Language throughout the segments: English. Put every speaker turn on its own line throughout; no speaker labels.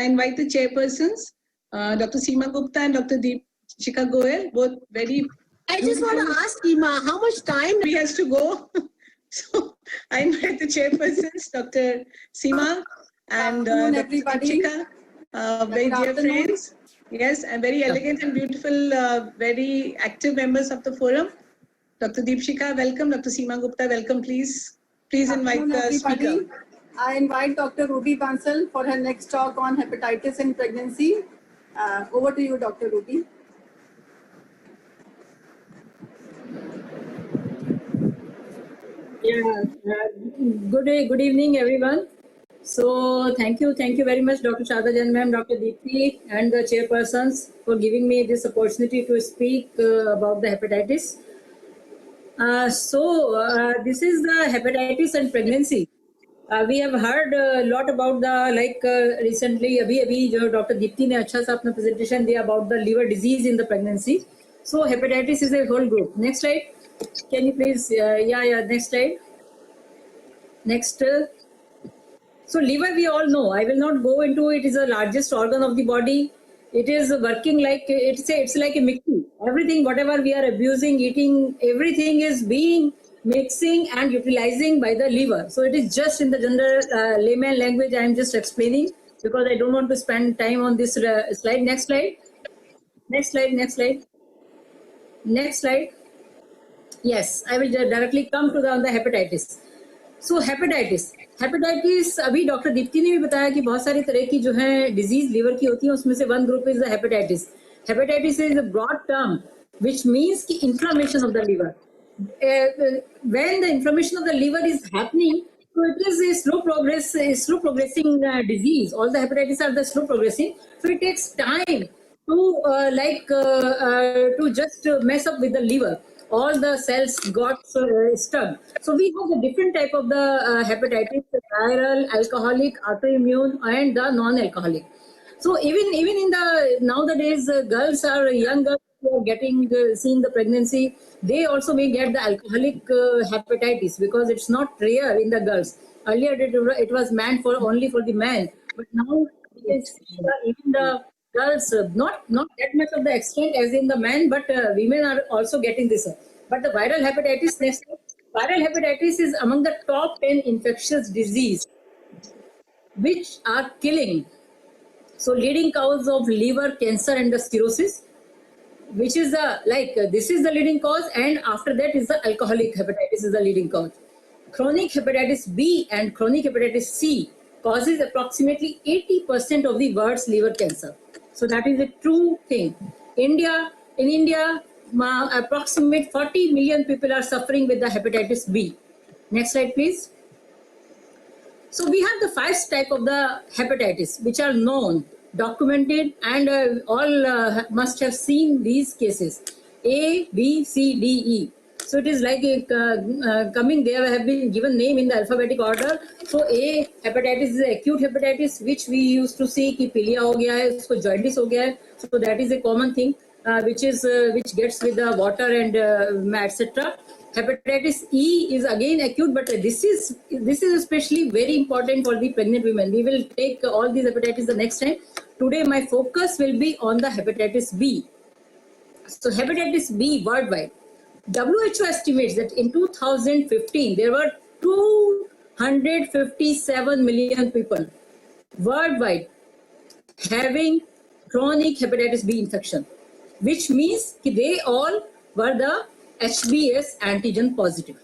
I invite the chairpersons, Dr. Seema Gupta and Dr. Deepshika Goyal, both very.
I just want to ask Seema, how much time
he has to go? So I invite the chairpersons, Dr. Seema and Dr. Deepshika, very dear friends. Yes, and very elegant and beautiful, very active members of the forum. Dr. Deepshika, welcome. Dr. Seema Gupta, welcome, please. Please invite the speaker.
I invite Dr. Ruby Bansal for her next talk on hepatitis in pregnancy. Over to you, Dr. Ruby.
Yeah, good evening, everyone. So thank you very much, Dr. Shada Jain ma'am, Dr. Deepthi, and the chairpersons for giving me this opportunity to speak about the hepatitis. This is the hepatitis and pregnancy. We have heard a lot about the recently अभी जो Dr. Deepthi ने अच्छा सा अपना presentation दिया about the liver disease in the pregnancy. So hepatitis is a whole group. Next slide. Can you please? Next slide. Next. So liver we all know. I will not go into it. It is the largest organ of the body. It is working like it's like a mixie. Everything, whatever we are abusing, eating, everything is being mixing and utilizing by the liver. So it is just in the general layman language I am just explaining because I don't want to spend time on this slide. Next slide. Next slide. Next slide. Next slide. Yes, I will directly come to the hepatitis. So hepatitis अभी doctor Deepti ने भी बताया कि बहुत सारी तरह की जो है डिजीज लिवर की होती है उसमें से one group is the hepatitis. Hepatitis is a broad term which means कि inflammation of the liver. When the inflammation of the liver is happening, so it is a slow progressing disease. All the hepatitis are the slow progressing, so it takes time to just mess up with the liver. All the cells got stuck. So we have a different type of the hepatitis: viral, alcoholic, autoimmune, and the non-alcoholic. So even in the nowadays, young girls who are getting seeing the pregnancy, they also may get the alcoholic hepatitis because it's not rare in the girls. Earlier it was meant only for the men, but now it's even the girls, not that much of the extent as in the men, but women are also getting this. But the viral hepatitis, viral hepatitis is among the top 10 infectious disease which are killing. So leading cause of liver cancer and the cirrhosis, which is this is the leading cause, and after that is the alcoholic hepatitis is the leading cause. Chronic hepatitis B and chronic hepatitis C causes approximately 80% of the world's liver cancer. So that is a true thing. In India, approximately 40 million people are suffering with the hepatitis B. Next slide, please. So we have the 5 types of the hepatitis which are known, documented, and all must have seen these cases. A, B, C, D, E. So it is like coming there have been given name in the alphabetic order. So A hepatitis is acute hepatitis which we used to see कि पीलिया हो गया है, उसको jaundice हो गया है. So that is a common thing which gets with the water and etc. Hepatitis E is again acute, but this is especially very important for the pregnant women. We will take all these hepatitis the next time. Today my focus will be on the hepatitis B. So hepatitis B worldwide. WHO estimates that in 2015 there were 257 million people worldwide having chronic hepatitis B infection, which means they all were the HBs antigen positive.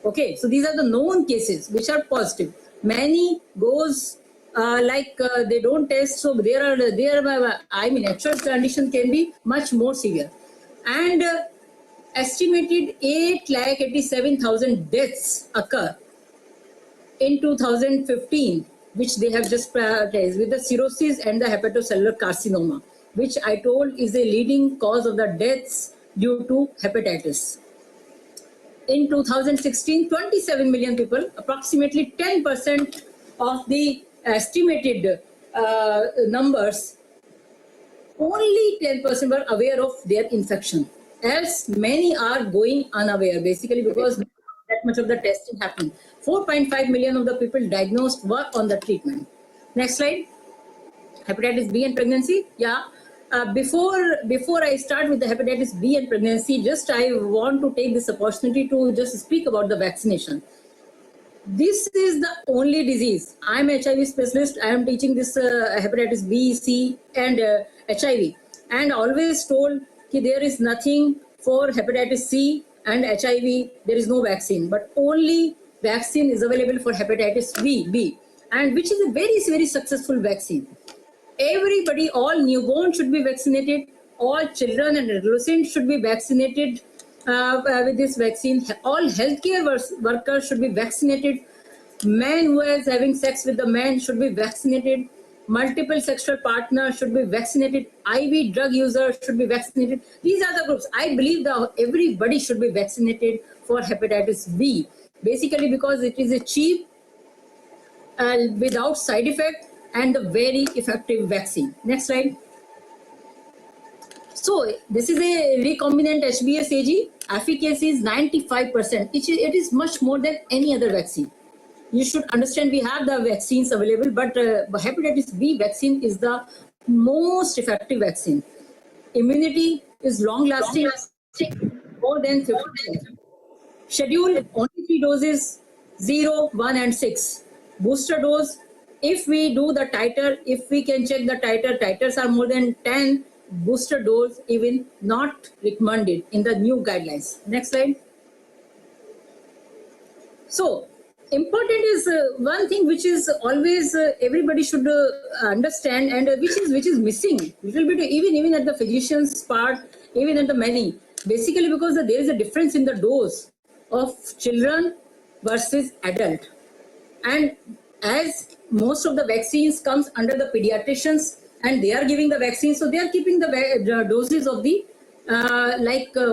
Okay, so these are the known cases which are positive. Many goes they don't test, so actual condition can be much more severe. And estimated 8,87,000 deaths occur in 2015, which they have just prioritized with the cirrhosis and the hepatocellular carcinoma, which I told is a leading cause of the deaths due to hepatitis. In 2016, 27 million people, approximately 10% of the estimated numbers, only 10% were aware of their infection. Else, many are going unaware, basically because that much of the testing happened. 4.5 million of the people diagnosed were on the treatment. Next slide. hepatitis B and pregnancy. Yeah. Before I start with the hepatitis B and pregnancy, just I want to take this opportunity to just speak about the vaccination. This is the only disease. I'm a HIV specialist. I am teaching this hepatitis B, C, and HIV, and always told that there is nothing for hepatitis C and HIV. There is no vaccine, but only vaccine is available for hepatitis B, and which is a very successful vaccine. Everybody, all newborns should be vaccinated. All children and adolescents should be vaccinated with this vaccine. All healthcare workers should be vaccinated. Men who is having sex with the man should be vaccinated. Multiple sexual partners should be vaccinated. IV drug users should be vaccinated. These are the groups. I believe that everybody should be vaccinated for hepatitis B. Basically because it is a cheap, without side effect, and a very effective vaccine. Next slide. So this is a recombinant HBsAg. Efficacy is 95%. It is much more than any other vaccine. You should understand we have the vaccines available, but hepatitis B vaccine is the most effective vaccine. Immunity is long-lasting, more than 50 days. Schedule only 3 doses, 0, 1, and 6. Booster dose, if we do the titer, if we can check the titers are more than 10, booster dose even not recommended in the new guidelines. Next slide. So, important is one thing which is always everybody should understand, and which is missing little bit even at the physician's part, even at the many. Basically because there is a difference in the dose of children versus adult, and as most of the vaccines comes under the pediatricians and they are giving the vaccine, so they are keeping the doses of the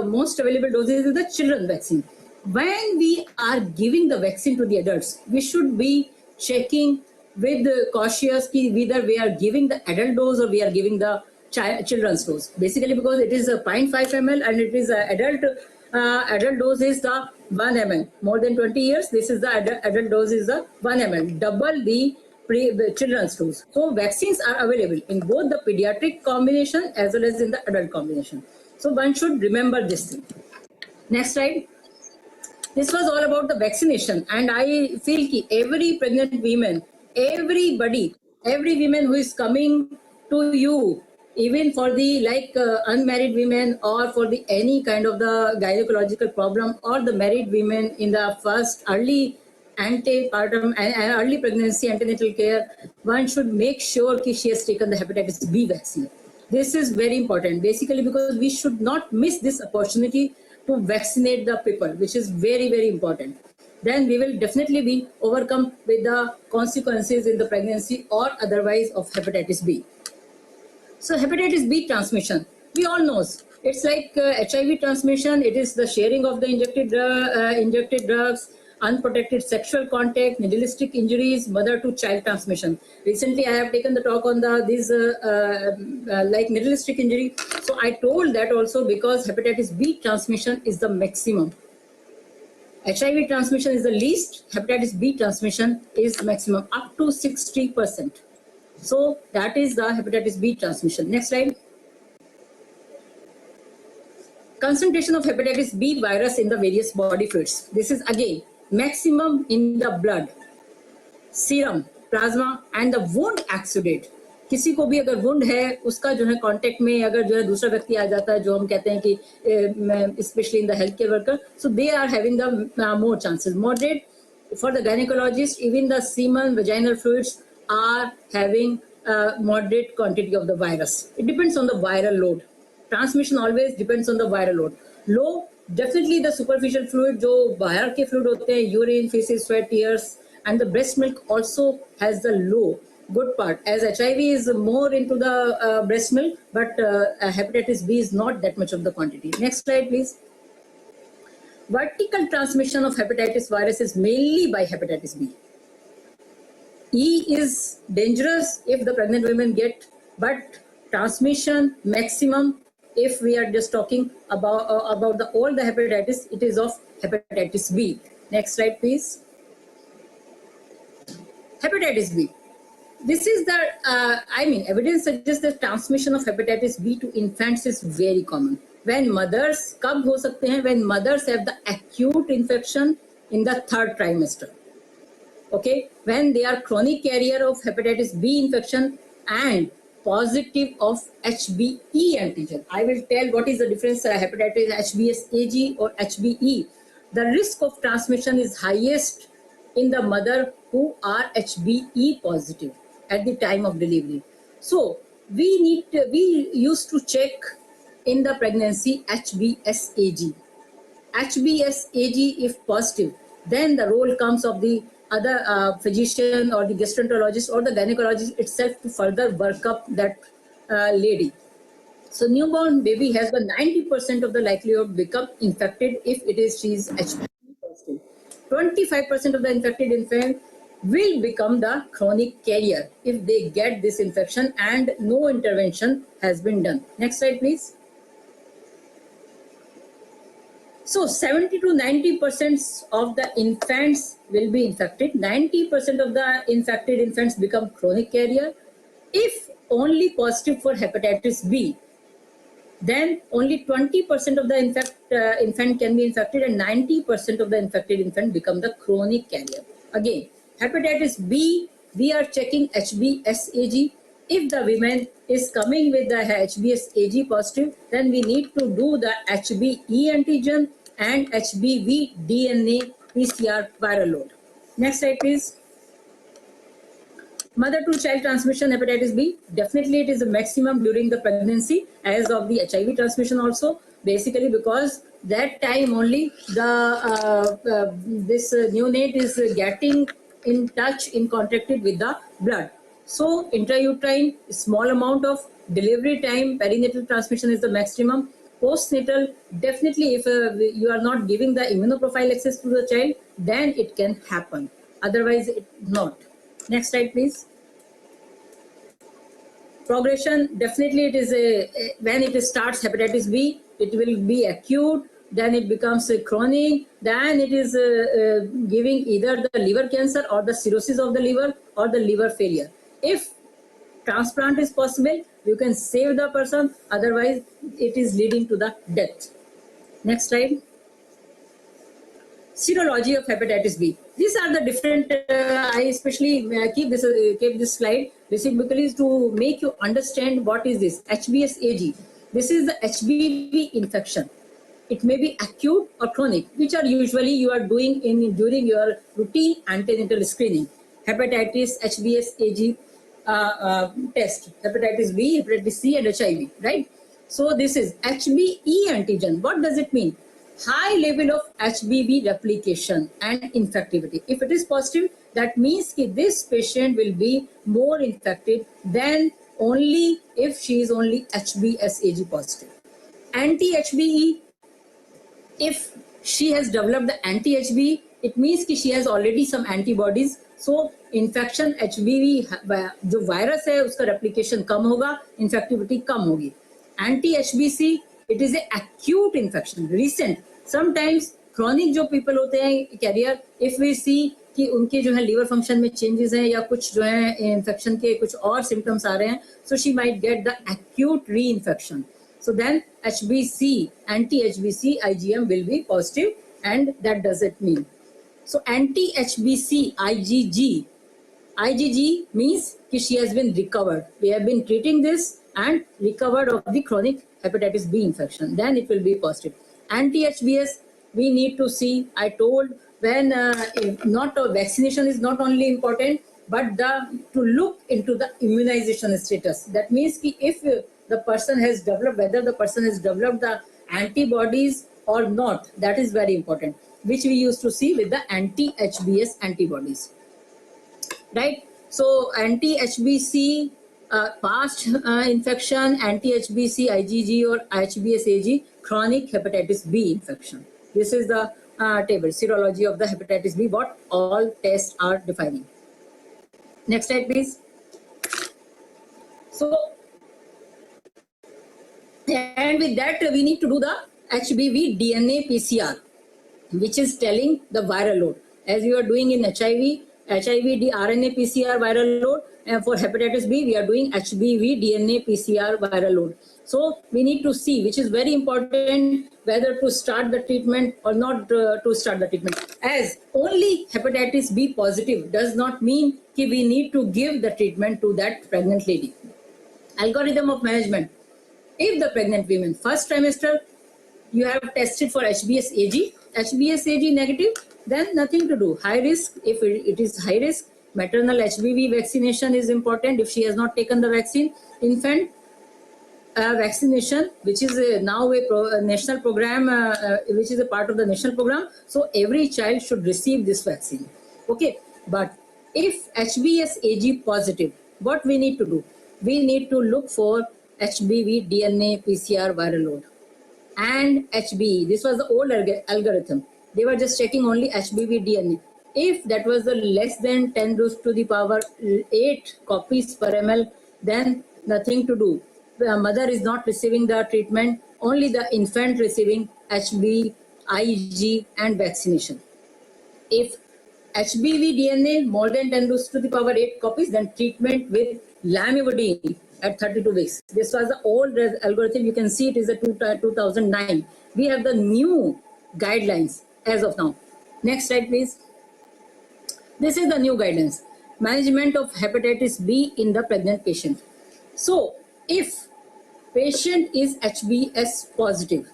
most available doses is the children vaccine. When we are giving the vaccine to the adults, we should be checking with cautious whether we are giving the adult dose or we are giving the children's dose. Basically because it is a 0.5 ml and it is adult dose is the 1 ml. More than 20 years, this is the adult dose is the 1 ml, double the children's dose. So vaccines are available in both the pediatric combination as well as in the adult combination. So one should remember this thing. Next slide. This was all about the vaccination, and I feel that every pregnant woman, every woman who is coming to you, even for the unmarried women or for the any kind of the gynecological problem, or the married women in the first early antepartum and early pregnancy antenatal care, one should make sure that she has taken the hepatitis B vaccine. This is very important, basically because we should not miss this opportunity to vaccinate the people, which is very important. Then we will definitely be overcome with the consequences in the pregnancy or otherwise of hepatitis B. So hepatitis B transmission, we all know it's like HIV transmission. It is the sharing of the injected drugs, unprotected sexual contact, needleistic injuries, mother to child transmission. Recently, I have taken the talk on these needleistic injury. So I told that also because hepatitis B transmission is the maximum. HIV transmission is the least, hepatitis B transmission is maximum, up to 60%. So that is the hepatitis B transmission. Next slide. Concentration of hepatitis B virus in the various body fluids. This is again maximum in the blood, serum, plasma and the wound exudate. किसी को भी अगर wound है उसका जो है contact में अगर जो है दूसरा व्यक्ति आ जाता है, जो हम कहते हैं कि specially in the health care worker, so they are having the more chances. Moderate for the gynaecologist, even the semen vaginal fluids are having moderate quantity of the virus. It depends on the viral load. Transmission always depends on the viral load. Low, definitely the superficial fluid जो बाहर के fluid होते हैं, urine, feces, sweat, tears, and the breast milk also has the low. Good part, as HIV is more into the breast milk, but hepatitis B is not that much of the quantity. Next slide, please. Vertical transmission of hepatitis virus is mainly by hepatitis B. E is dangerous if the pregnant women get, but transmission maximum if we are just talking about all the hepatitis, it is of hepatitis B. Next slide, please. Hepatitis B. this is the, evidence suggests that transmission of hepatitis B to infants is very common. When mothers, कब हो सकते हैं? When mothers have the acute infection in the 3rd trimester. Okay, when they are chronic carrier of hepatitis B infection and positive of HBe antigen. I will tell what is the difference hepatitis HBsAg or HBe. The risk of transmission is highest in the mother who are HBe positive at the time of delivery. So we used to check in the pregnancy HBsAg. HBsAg if positive, then the role comes of the other physician or the gastroenterologist or the gynecologist itself to further work up that lady. So newborn baby has the 90% of the likelihood become infected if she is HBV positive. 25% of the infected infant will become the chronic carrier if they get this infection and no intervention has been done. Next slide, please. So 70 to 90% of the infants will be infected. 90% of the infected infants become chronic carrier. If only positive for hepatitis B, then only 20% of the infant can be infected and 90% of the infected infant become the chronic carrier. Again, hepatitis B, we are checking HBsAg. If the woman is coming with the HBsAg positive, then we need to do the HBe antigen and HBV DNA PCR viral load. Next slide, please. Mother to child transmission hepatitis B, definitely it is a maximum during the pregnancy as of the HIV transmission also, basically because that time only the this neonate is getting in touch, in contacted with the blood. So intrauterine, small amount of delivery time, perinatal transmission is the maximum. Postnatal, definitely if you are not giving the immunoprophylaxis to the child, then it can happen. Otherwise, it not. Next slide, please. Progression, definitely it is when it starts hepatitis B, it will be acute, then it becomes chronic, then it is giving either the liver cancer or the cirrhosis of the liver or the liver failure. If transplant is possible, you can save the person, otherwise it is leading to the death. Next slide. Serology of hepatitis B. These are the different, I especially keep this slide basically to make you understand what is this HBsAg. This is the HBV infection. It may be acute or chronic, which are usually you are doing during your routine antenatal screening. Hepatitis, HBsAg test, hepatitis B, hepatitis C and HIV, right? So this is HBe antigen. What does it mean? High level of HBV replication and infectivity. If it is positive, that means that this patient will be more infected than only if she is only HBsAg positive. Anti-HBe, if she has developed the anti-HBe, it means that she has already some antibodies. So infection HBV जो virus है उसका replication कम होगा, infectivity कम होगी. Anti-HBc, it is a acute infection, recent. Sometimes chronic जो people होते हैं carrier, if we see कि उनके जो है liver function में changes हैं या कुछ जो है infection के कुछ और symptoms आ रहे हैं, so she might get the acute reinfection. So then HBc, anti-HBc IgM will be positive, and that does it mean. So anti-HBc IgG means that she has been recovered. We have been treating this and recovered of the chronic hepatitis B infection. Then it will be positive. Anti-HBs, we need to see, I told, when vaccination is not only important, but to look into the immunization status. That means that if the person has developed, whether the person has developed the antibodies or not, that is very important, which we used to see with the anti-HBs antibodies. Right? So anti-HBc past infection, anti-HBc IgG or HBsAg chronic hepatitis B infection. This is the table, serology of the hepatitis B, what all tests are defining. Next slide, please. So, and with that, we need to do the HBV DNA PCR, which is telling the viral load. As you are doing in HIV, HIV RNA PCR viral load, and for hepatitis B, we are doing HBV DNA PCR viral load. So we need to see, which is very important, whether to start the treatment or not to start the treatment. As only hepatitis B positive does not mean that we need to give the treatment to that pregnant lady. Algorithm of management. If the pregnant women first trimester, you have tested for HBsAg, HBsAg negative, then nothing to do. High risk, if it is high risk, maternal HBV vaccination is important if she has not taken the vaccine. Infant vaccination, which is now a national program, which is a part of the national program. So every child should receive this vaccine. Okay, but if HBsAg positive, what we need to do? We need to look for HBV DNA PCR viral load and HBE. This was the old algorithm. They were just checking only HBV DNA. If that was the less than 10 raised to the power 8 copies per ml, then nothing to do. The mother is not receiving the treatment, only the infant receiving HB, IG and vaccination. If HBV DNA more than 10 raised to the power 8 copies, then treatment with lamivudine at 32 weeks. This was the old algorithm. You can see it is a 2009. We have the new guidelines as of now. Next slide, please. This is the new guidelines. Management of hepatitis B in the pregnant patient. So, if patient is HBs positive,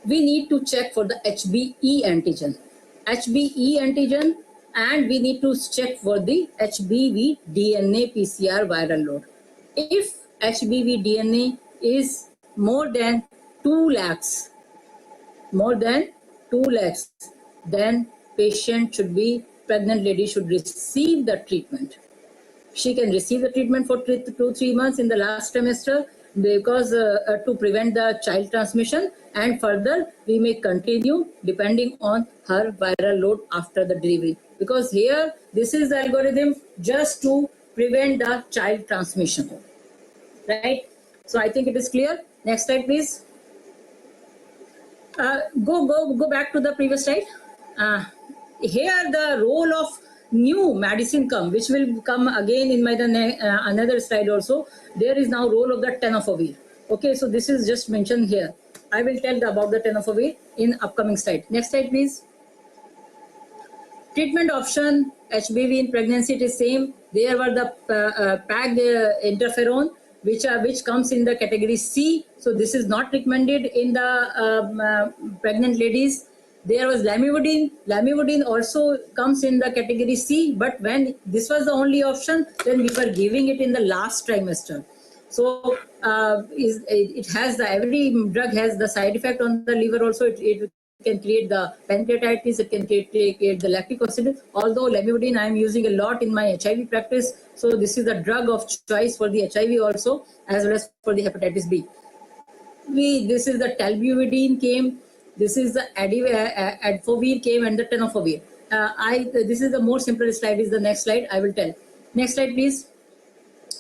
we need to check for the HBe antigen. HBe antigen, and we need to check for the HBV DNA PCR viral load. If HBV DNA is more than 2 lakhs, then pregnant lady should receive the treatment. She can receive the treatment for 2-3 months in the last trimester, because to prevent the child transmission, and further we may continue depending on her viral load after the delivery, because here this is the algorithm just to prevent the child transmission, right? So I think it is clear. Next slide, please. Go back to the previous slide. Here the role of new medicine which will come again in my another slide also. There is now role of the tenofovir. Okay, so this is just mentioned here. I will tell about the tenofovir in upcoming slide. Next slide, please. Treatment option, HBV in pregnancy, it is same. There were the PAG interferon, which comes in the category C. So this is not recommended in the pregnant ladies. There was lamivudine. Lamivudine also comes in the category C, but when this was the only option, then we were giving it in the last trimester. So it has every drug has the side effect on the liver also. It can create the pancreatitis, it can create the lactic acid. Although lamivudine I am using a lot in my HIV practice, so this is the drug of choice for the HIV also, as well as for the hepatitis B. This is the talbuvidine came. This is the adfovir came, and the tenofovir. This is the more simple slide. Is the next slide I will tell. Next slide, please.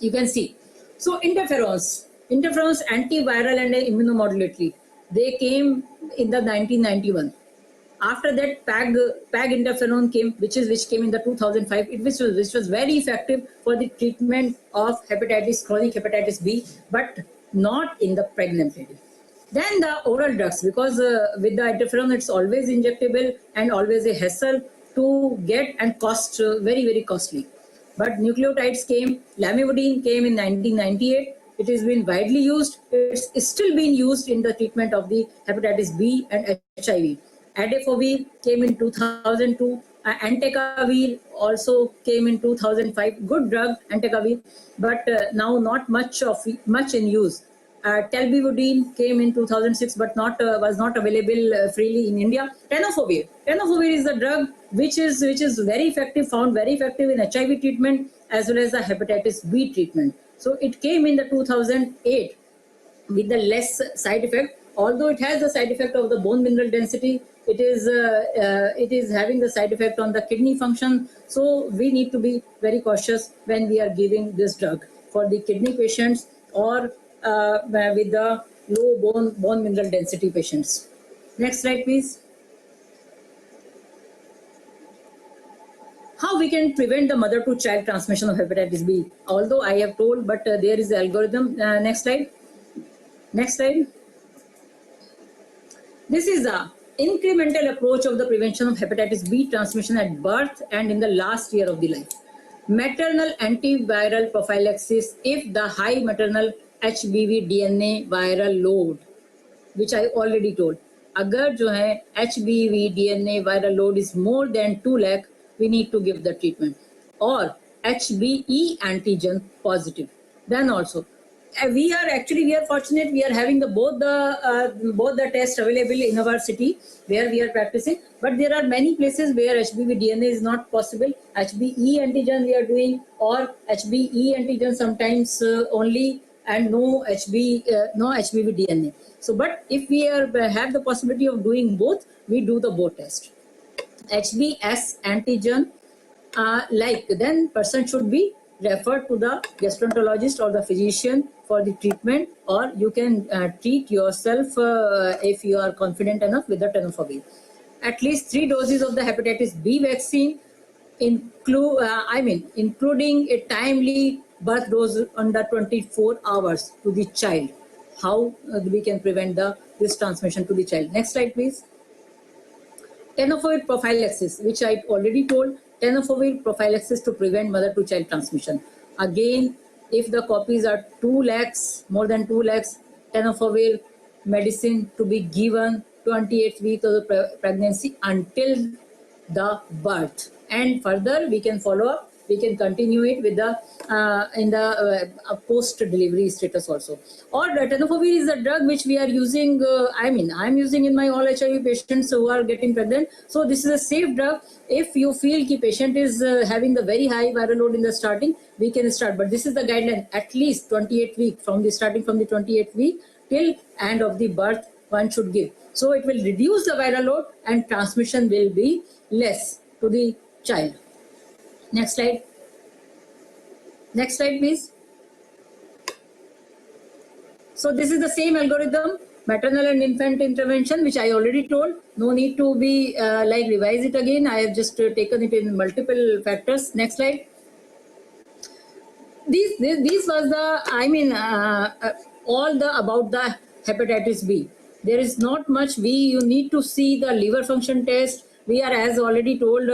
You can see. So interferons, antiviral and immunomodulatory, they came in the 1991. After that, PAG interferon came, which came in the 2005. Which was very effective for the treatment of chronic hepatitis B, but not in the pregnant lady. Then the oral drugs, because with the interferon it's always injectable and always a hassle to get and cost very, very costly. But nucleotides came, lamivudine came in 1998. It has been widely used. It's still being used in the treatment of the hepatitis B and HIV. Adefovir came in 2002. Entecavir also came in 2005. Good drug, entecavir, but now not much in use. Talbuvidine came in 2006, but was not available freely in India. Tenofovir is a drug which is very effective, found very effective in HIV treatment as well as the hepatitis B treatment. So it came in the 2008 with the less side effect. Although it has the side effect of the bone mineral density, it is having the side effect on the kidney function. So we need to be very cautious when we are giving this drug for the kidney patients or with the low bone mineral density patients. Next slide, please. How we can prevent the mother to child transmission of hepatitis B? Although I have told, but there is an algorithm. Next slide. Next slide. This is a incremental approach of the prevention of hepatitis B transmission at birth and in the last year of the life. Maternal antiviral prophylaxis if the high maternal HBV DNA viral load, which I already told. अगर जो है HBV DNA viral load is more than 2 lakh, we need to give the treatment. Or HBe antigen positive. Then also, we are fortunate. We are having both the tests available in our city where we are practicing. But there are many places where HBV DNA is not possible. HBe antigen we are doing, or HBe antigen sometimes only, and no HBV DNA. So, but if we have the possibility of doing both, we do the both test. HBs antigen, then person should be referred to the gastroenterologist or the physician for the treatment, or you can treat yourself if you are confident enough with the tenofovir. At least 3 doses of the hepatitis B vaccine, including a timely birth dose under 24 hours to the child. How we can prevent this transmission to the child. Next slide, please. Tenofovir prophylaxis, which I already told. Tenofovir prophylaxis to prevent mother to child transmission. Again, if the copies are 2 lakhs, more than 2 lakhs, tenofovir medicine to be given 28th week of the pregnancy until the birth. And further, we can follow up. We can continue it with the post-delivery status also. Or tenofovir is a drug which we are using. I'm using in my all HIV patients who are getting pregnant. So this is a safe drug. If you feel the patient is having the very high viral load in the starting, we can start. But this is the guideline. At least 28 week starting from the 28th week till end of the birth, one should give. So it will reduce the viral load and transmission will be less to the child. Next slide. Next slide, please. So this is the same algorithm, maternal and infant intervention, which I already told. No need to be revise it again. I have just taken it in multiple factors. Next slide. This was the, all the about the hepatitis B. There is not much. You need to see the liver function test. We are, as already told,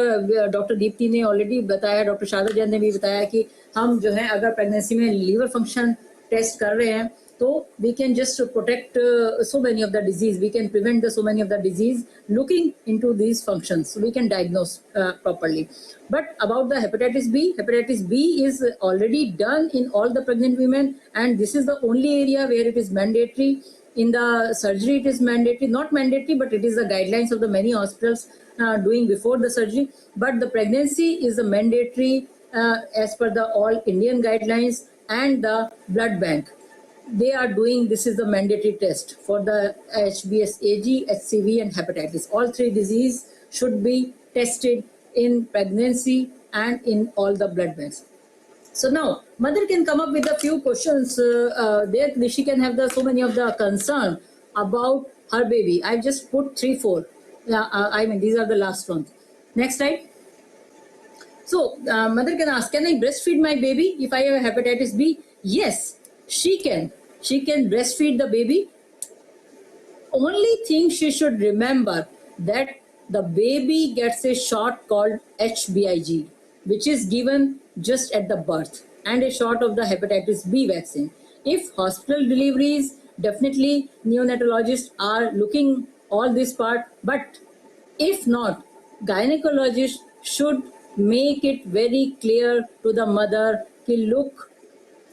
Dr. Deepti ने already बताया, Dr. Sharda Jain ने भी बताया कि हम जो है अगर प्रेगनेंसी में liver function test कर रहे हैं तो we can just protect so many of the disease. We can prevent so many of the disease looking into these functions. So we can diagnose properly. But about the hepatitis B is already done in all the pregnant women, and this is the only area where it is mandatory. In the surgery, it is mandatory, not mandatory, but it is the guidelines of the many hospitals doing before the surgery. But the pregnancy is a mandatory as per the all Indian guidelines, and the blood bank. They are doing, this is the mandatory test for the HBsAg, HCV and hepatitis. All 3 diseases should be tested in pregnancy and in all the blood banks. So now, mother can come up with a few questions. There she can have so many of the concern about her baby. I've just put 3, 4. These are the last ones. Next slide. So, mother can ask, can I breastfeed my baby if I have hepatitis B? Yes, she can. She can breastfeed the baby. Only thing she should remember that the baby gets a shot called HBIG, which is given just at the birth, and a shot of the hepatitis B vaccine. If hospital deliveries, definitely neonatologists are looking all this part, but if not, gynecologists should make it very clear to the mother कि look,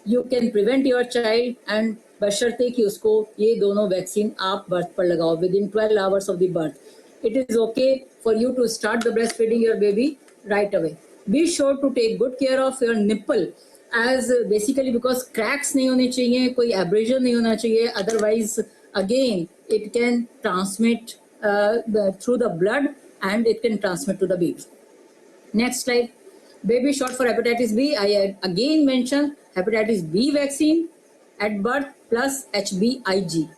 you can prevent your child, and बशर्ते कि उसको ये दोनों vaccine आप birth पर लगाओ within 12 hours of the birth. It is okay for you to start the breastfeeding your baby right away. Be sure to take good care of your nipple, as basically because cracks नहीं होने चाहिए, कोई abrasion नहीं होना चाहिए, otherwise again it can transmit through the blood and it can transmit to the baby. Next slide. Baby shot for hepatitis B. I again mentioned hepatitis B vaccine at birth plus HBIG.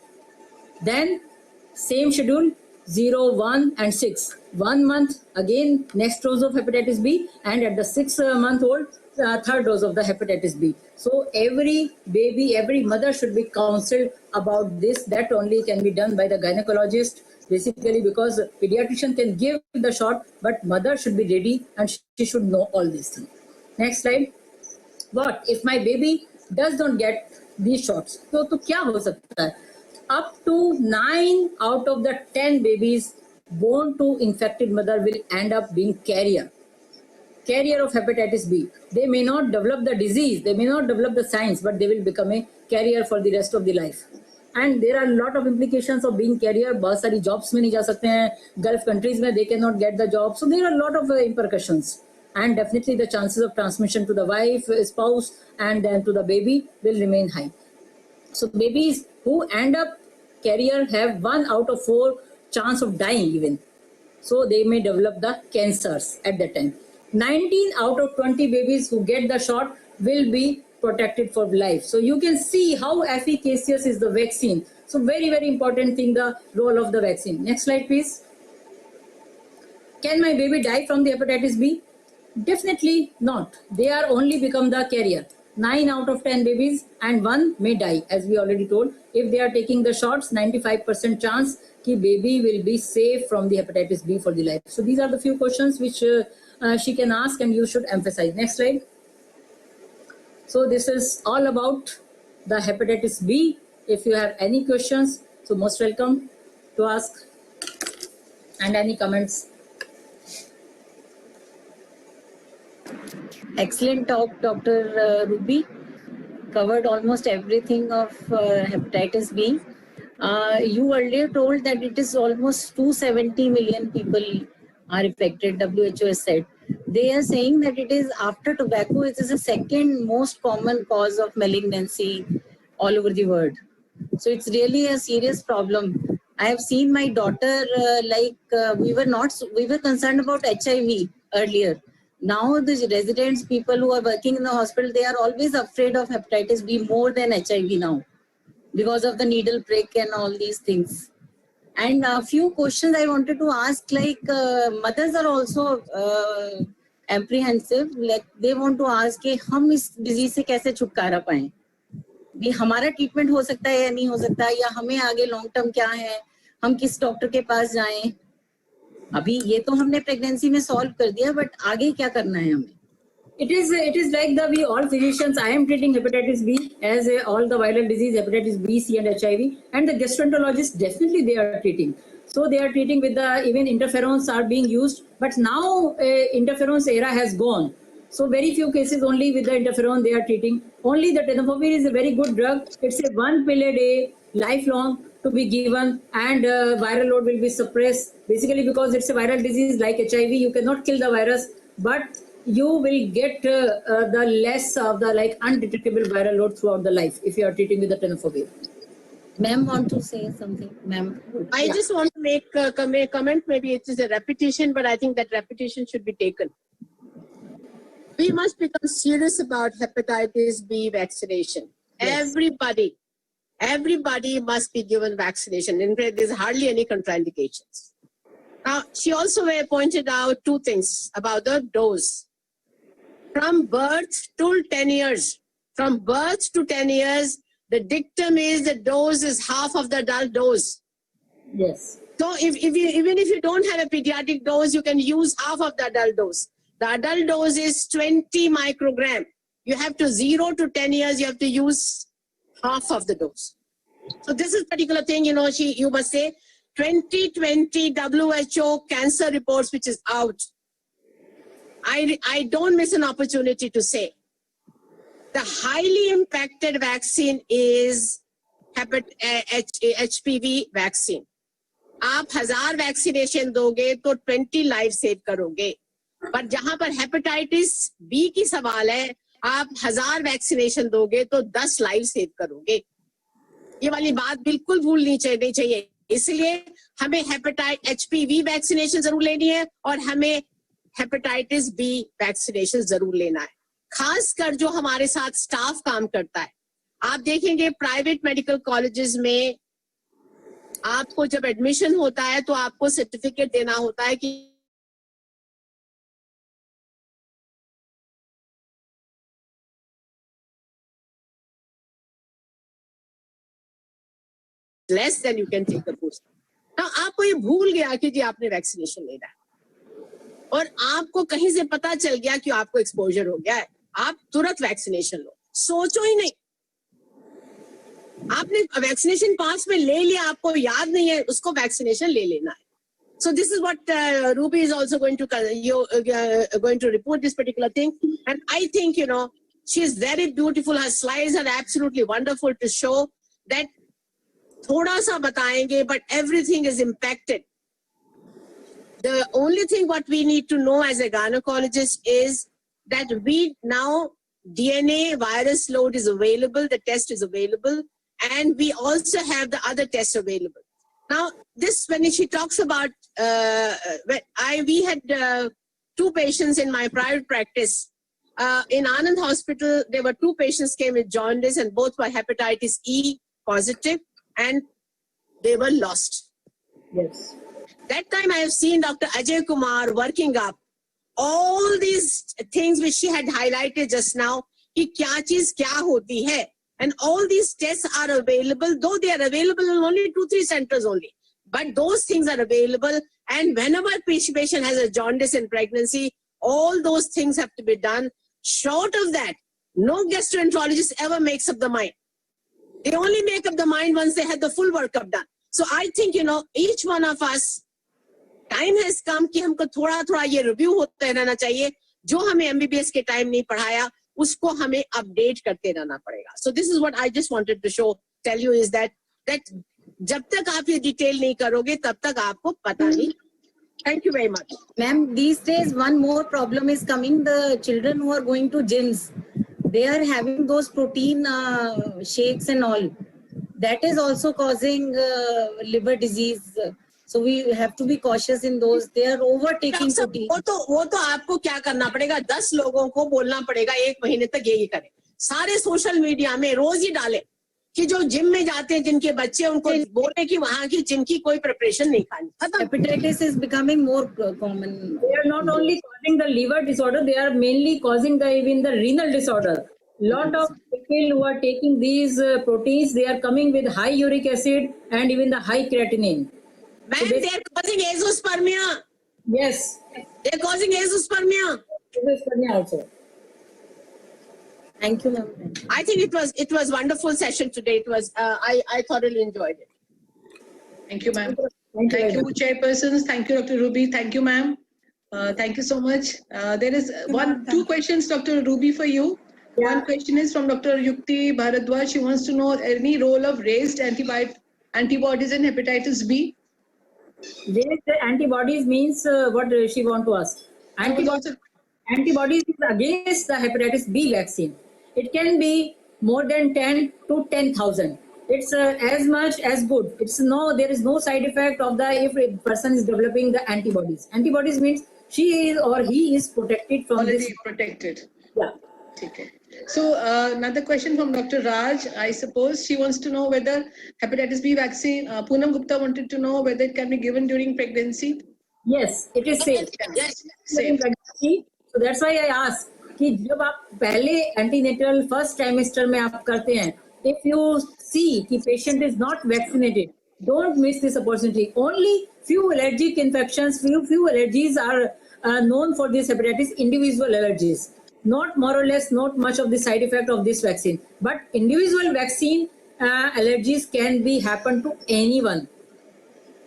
Then same schedule, 0, 1 and 6. 1 month, again next dose of hepatitis B, and at the 6-month old, third dose of the hepatitis B. So every baby, every mother should be counseled about this. That only can be done by the gynecologist, basically, because pediatrician can give the shot, but mother should be ready and she should know all these things. Next slide. What if my baby does not get these shots? So क्या हो सकता है? Up to 9 out of the 10 babies born to infected mother will end up being carrier of hepatitis B. They may not develop the disease, they may not develop the signs, but they will become a carrier for the rest of the life. And there are a lot of implications of being carrier. बहुत सारी jobs में नहीं जा सकते हैं. Gulf countries में they cannot get the job. So there are a lot of implications. And definitely the chances of transmission to the wife, spouse, and then to the baby will remain high. So babies who end up carrier have 1 out of 4 chance of dying even. So they may develop the cancers at that time. 19 out of 20 babies who get the shot will be protected for life. So you can see how efficacious is the vaccine. So very, very important thing, the role of the vaccine. Next slide, please. Can my baby die from the hepatitis B? Definitely not. They are only become the carrier. 9 out of 10 babies and 1 may die, as we already told. If they are taking the shots, 95% chance that baby will be safe from the hepatitis B for the life. So these are the few questions which she can ask and you should emphasize. Next slide. So this is all about the hepatitis B. If you have any questions, so most welcome to ask, and any comments.
Excellent talk, Dr. Ruby. Covered almost everything of hepatitis B. You earlier told that it is almost 270 million people are affected, WHO has said. They are saying that it is after tobacco, it is the second most common cause of malignancy all over the world. So it's really a serious problem. I have seen my daughter, we were concerned about HIV earlier. Now the residents, people who are working in the hospital, they are always afraid of hepatitis B more than HIV now because of the needle prick and all these things. And a few questions I wanted to ask, mothers are also apprehensive, like they want to ask कि हम इस disease से कैसे छुटकारा पाएं? भी हमारा treatment हो सकता है या नहीं हो सकता, या हमें आगे लॉन्ग टर्म क्या है, हम किस डॉक्टर के पास जाएं? अभी ये तो हमने प्रेगनेंसी में सॉल्व कर दिया, बट आगे क्या करना है हमें?
It is like we all physicians. I am treating hepatitis B as all the viral disease, hepatitis B, C, and HIV, and the gastroenterologists definitely they are treating. So they are treating with even interferons are being used, but now interferons era has gone. So very few cases only with the interferon they are treating. Only the tenofovir is a very good drug. It's a 1 pill a day, lifelong to be given, and viral load will be suppressed. Basically because it's a viral disease like HIV, you cannot kill the virus, but you will get the less of the undetectable viral load throughout the life if you are treating with the tenofovir.
Ma'am want to say something, ma'am?
I just want to make a comment. Maybe it is a repetition, but I think that repetition should be taken. We must become serious about hepatitis B vaccination. Yes. Everybody must be given vaccination. In fact, there's hardly any contraindications. Now, she also pointed out 2 things about the dose. From birth to 10 years, from birth to 10 years, the dictum is the dose is half of the adult dose.
Yes.
So even if you don't have a pediatric dose, you can use half of the adult dose. The adult dose is 20 microgram. You have to 0 to 10 years, you have to use half of the dose. So this is particular thing, you must say 2020 WHO cancer reports, which is out. I don't miss an opportunity to say the highly impacted vaccine is HPV vaccine. आप 1000 vaccination दोगे तो 20 life save करोगे, पर जहां पर hepatitis B की सवाल है, आप 1000 वैक्सीनेशन दोगे तो 10 लाइफ सेव करोगे. ये वाली बात बिल्कुल भूलनी चाहिए. इसलिए हमें HPV वैक्सीनेशन जरूर लेनी है और हमें हेपेटाइटिस बी वैक्सीनेशन जरूर लेना है. खासकर जो हमारे साथ स्टाफ काम करता है, आप देखेंगे प्राइवेट मेडिकल कॉलेजेस में आपको जब एडमिशन होता है तो आपको सर्टिफिकेट देना होता है कि less than you can take the booster. Now आपको ये भूल गया कि जी आपने वैक्सीनेशन लेना है और आपको कहीं से पता चल गया कि आपको एक्सपोजर हो गया है, आप तुरंत वैक्सीनेशन लो, सोचो ही नहीं। आपने वैक्सीनेशन पास में ले लिया, आपको याद नहीं है, उसको वैक्सीनेशन ले लेना है। So this is what Ruby is also going to report this particular thing, and I think she is very beautiful. Her slides are absolutely wonderful to show that thoda sa batayenge, but everything is impacted. The only thing what we need to know as a gynecologist is that we now DNA virus load is available, the test is available, and we also have the other tests available. Now, this when she talks about, we had 2 patients in my private practice. In Anand Hospital, there were 2 patients came with jaundice and both were hepatitis E positive and they were lost.
Yes.
That time I have seen Dr. Ajay Kumar working up all these things which she had highlighted just now, ki kya cheez kya hoti hai. And all these tests are available, though they are available in only 2-3 centers only. But those things are available, and whenever a patient has a jaundice in pregnancy, all those things have to be done. Short of that, no gastroenterologist ever makes up the mind. They only make up the mind once they have the full workup done. So I think, each one of us, time has come कि हमको थोड़ा-थोड़ा ये review होते रहना चाहिए. जो हमें MBBS के time नहीं पढ़ाया, उसको हमें update करते रहना पड़ेगा. So this is what I just wanted to tell you is that जब तक आप ये detail नहीं करोगे, तब तक आपको पता नहीं. Thank you very much.
Ma'am, these days one more problem is coming. The children who are going to gyms, they are having those protein shakes and all. That is also causing liver disease. So we have to be cautious in those. They are overtaking protein.
वो तो आपको क्या करना पड़ेगा, 10 लोगों को बोलना पड़ेगा 1 महीने तक यही करें. सारे सोशल मीडिया में रोज ही डालें कि जो जिम में जाते हैं जिनके बच्चे, उनको बोले कि वहाँ की जिम की कोई प्रिपरेशन नहीं खानी.
Hepatitis is becoming more common.
They are not only causing the liver disorder, they are mainly causing even the renal disorder. Lot of people who are taking these proteins, they are coming with high uric acid and even the high creatinine.
Ma'am, they are causing azoospermia.
Yes.
They are causing azoospermia.
Azoospermia also.
Thank you, ma'am.
I think it was wonderful session today. It was I thoroughly enjoyed it.
Thank you, ma'am.
Thank you.
Thank you, chairpersons. Thank you, Dr. Ruby. Thank you, ma'am. Thank you so much. There is two questions, Dr. Ruby, for you.
Yeah.
One question is from Dr. Yukti Bharadwaj. She wants to know any role of raised antibodies in hepatitis B.
Raised antibodies means what she want to ask. Antibodies is against the hepatitis B vaccine. It can be more than 10 to 10,000. It's as much as good. There is no side effect of if a person is developing the antibodies. Antibodies means she is or he is protected from
Already
this.
protected.
Yeah.
Okay. So another question from Dr. Raj, I suppose she wants to know whether hepatitis B vaccine, Poonam Gupta wanted to know whether it can be given during pregnancy.
Yes, it is safe.
Yes,
During
safe.
pregnancy. So that's why I ask कि जब आप पहले antenatal first trimester में आप करते हैं, if you see कि patient is not vaccinated, don't miss this opportunity. Only few allergic infections, few allergies are known for this hepatitis, individual allergies. Not more or less, not much of the side effect of this vaccine. But individual vaccine allergies can be happen to anyone.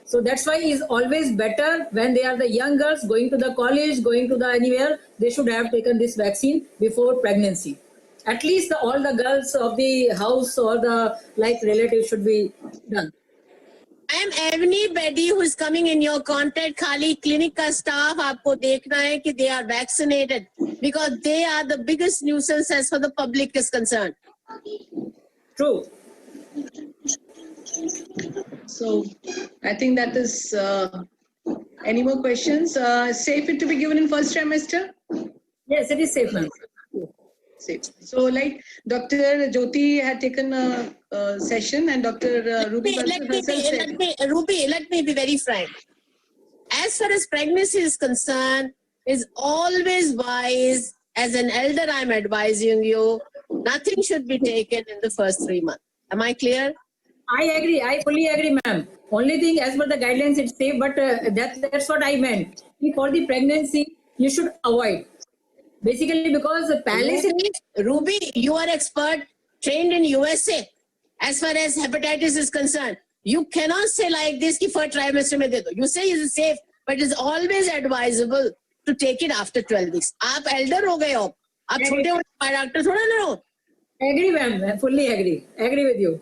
So that's why it's always better when they are the young girls going to the college, going to the anywhere, they should have taken this vaccine before pregnancy. At least all the girls of the house or the relatives should be done.
Ma'am, anybody who is coming in your contact, खाली clinic का staff आपको देखना है कि they are vaccinated because they are the biggest nuisance as far the public is concerned.
True.
So I think that is, any more questions? Safe it to be given in first trimester?
Yes, it is safe, ma'am.
safe. So like Dr. Jyoti had taken a session and Dr. Ruby Bansal herself said.
Let me be very frank. As far as pregnancy is concerned, is always wise. As an elder, I'm advising you, nothing should be taken in the first 3 months. Am I clear?
I agree. I fully agree, ma'am. Only thing, as per the guidelines, it's safe, but that's what I meant. For the pregnancy, you should avoid. Basically, because the palace is
Ruby, you are expert, trained in USA. As far as hepatitis is concerned, you cannot say like this कि first trimester में दे दो. You say it's safe, but it's always advisable to take it after 12 weeks. आप elder हो गए हो, आप छोटे हो, डॉक्टर थोड़ा ना हो.
agree, ma'am. I fully agree. Agree with you.